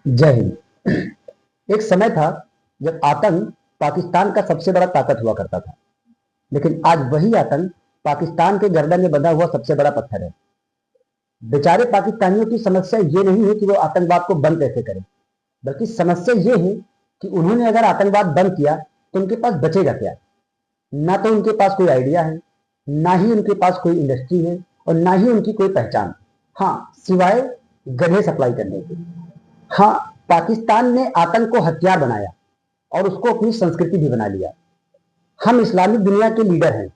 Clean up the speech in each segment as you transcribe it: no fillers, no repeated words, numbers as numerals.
जय हिंद। एक समय था जब आतंक पाकिस्तान का सबसे बड़ा ताकत हुआ करता था, लेकिन आज वही आतंक पाकिस्तान के गर्दन में बंधा हुआ सबसे बड़ा पत्थर है। बेचारे पाकिस्तानियों की समस्या ये नहीं है कि वो आतंकवाद को बंद कैसे करें, बल्कि समस्या ये है कि उन्होंने अगर आतंकवाद बंद किया तो उनके पास बचेगा क्या। ना तो उनके पास कोई आइडिया है, ना ही उनके पास कोई इंडस्ट्री है, और ना ही उनकी कोई पहचान। हाँ, सिवाय गधे सप्लाई करने के। हाँ, पाकिस्तान ने आतंक को हथियार बनाया और उसको अपनी संस्कृति भी बना लिया। हम इस्लामिक दुनिया के लीडर हैं,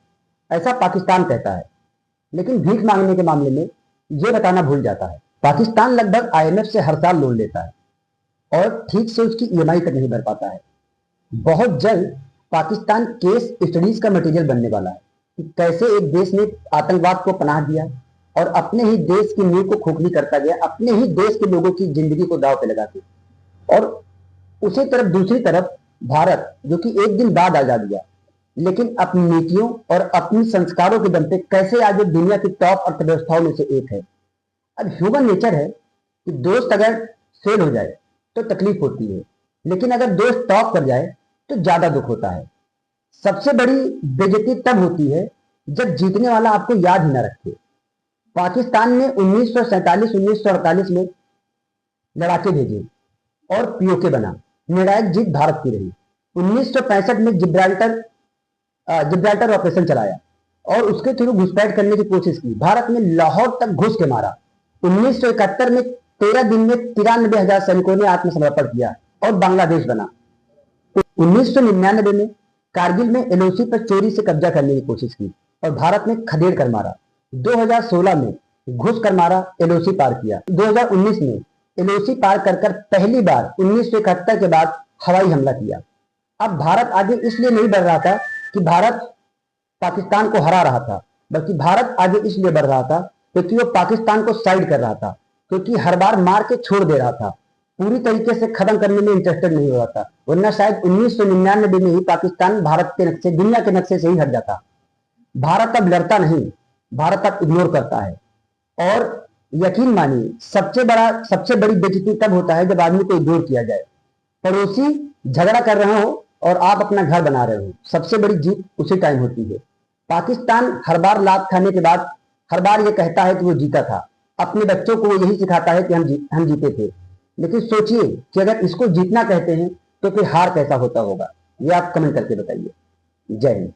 ऐसा पाकिस्तान कहता है, लेकिन भीख मांगने के मामले में यह बताना भूल जाता है। पाकिस्तान लगभग आईएमएफ से हर साल लोन लेता है और ठीक से उसकी ईएमआई तक नहीं भर पाता है। बहुत जल्द पाकिस्तान केस स्टडीज का मटेरियल बनने वाला है कि कैसे एक देश ने आतंकवाद को पनाह दिया और अपने ही देश की नींव को खोखली करता गया, अपने ही देश के लोगों की जिंदगी को दांव पे लगा के। और उसी तरफ दूसरी तरफ भारत, जो कि एक दिन बाद आजाद हुआ, लेकिन अपनी नीतियों और अपनी संस्कारों के दम पे कैसे आज ये दुनिया की टॉप अर्थव्यवस्थाओं में से एक है। अब ह्यूमन नेचर है कि दोस्त अगर फेल हो जाए तो तकलीफ होती है, लेकिन अगर दोस्त टॉप कर जाए तो ज्यादा दुख होता है। सबसे बड़ी बेइज्जती तब होती है जब जीतने वाला आपको याद ही ना रखे। पाकिस्तान ने 1947-1948 में लड़ाके भेजे और पीओके बना। निर्णायक जीत भारत की रही। 1965 में जिब्राल्टर ऑपरेशन चलाया और उसके थ्रू घुसपैठ करने की कोशिश की। भारत ने लाहौर तक घुस के मारा। 1971 में 13 दिन में 93,000 सैनिकों ने आत्मसमर्पण किया और बांग्लादेश बना। 1999 में कारगिल में एलओसी पर चोरी से कब्जा करने की कोशिश की और भारत ने खदेड़ कर मारा। 2016 में घुस कर मारा, एलओसी पार किया। 2019 में एलओसी पार कर कर पहली बार 1971 के बाद हवाई हमला किया। अब भारत आगे इसलिए नहीं बढ़ रहा था कि भारत पाकिस्तान को हरा रहा था, बल्कि भारत आगे इसलिए बढ़ रहा था क्योंकि वो पाकिस्तान को साइड कर रहा था, क्योंकि हर बार मार के छोड़ दे रहा था, पूरी तरीके से खत्म करने में इंटरेस्टेड नहीं हो रहा था। वरना शायद 1999 में ही पाकिस्तान भारत के नक्शे, दुनिया के नक्शे से ही हट जाता। भारत अब लड़ता नहीं, भारत अब इग्नोर करता है। और यकीन मानिए, सबसे बड़ी बेइज्जती तब होता है जब आदमी को इग्नोर किया जाए। पड़ोसी झगड़ा कर रहे हो और आप अपना घर बना रहे हो, सबसे बड़ी जीत उसी टाइम होती है। पाकिस्तान हर बार लात खाने के बाद हर बार ये कहता है कि वो जीता था। अपने बच्चों को वो यही सिखाता है कि हम जीते थे। लेकिन सोचिए कि अगर इसको जीतना कहते हैं तो फिर हार कैसा होता होगा, ये आप कमेंट करके बताइए। जय हिंद।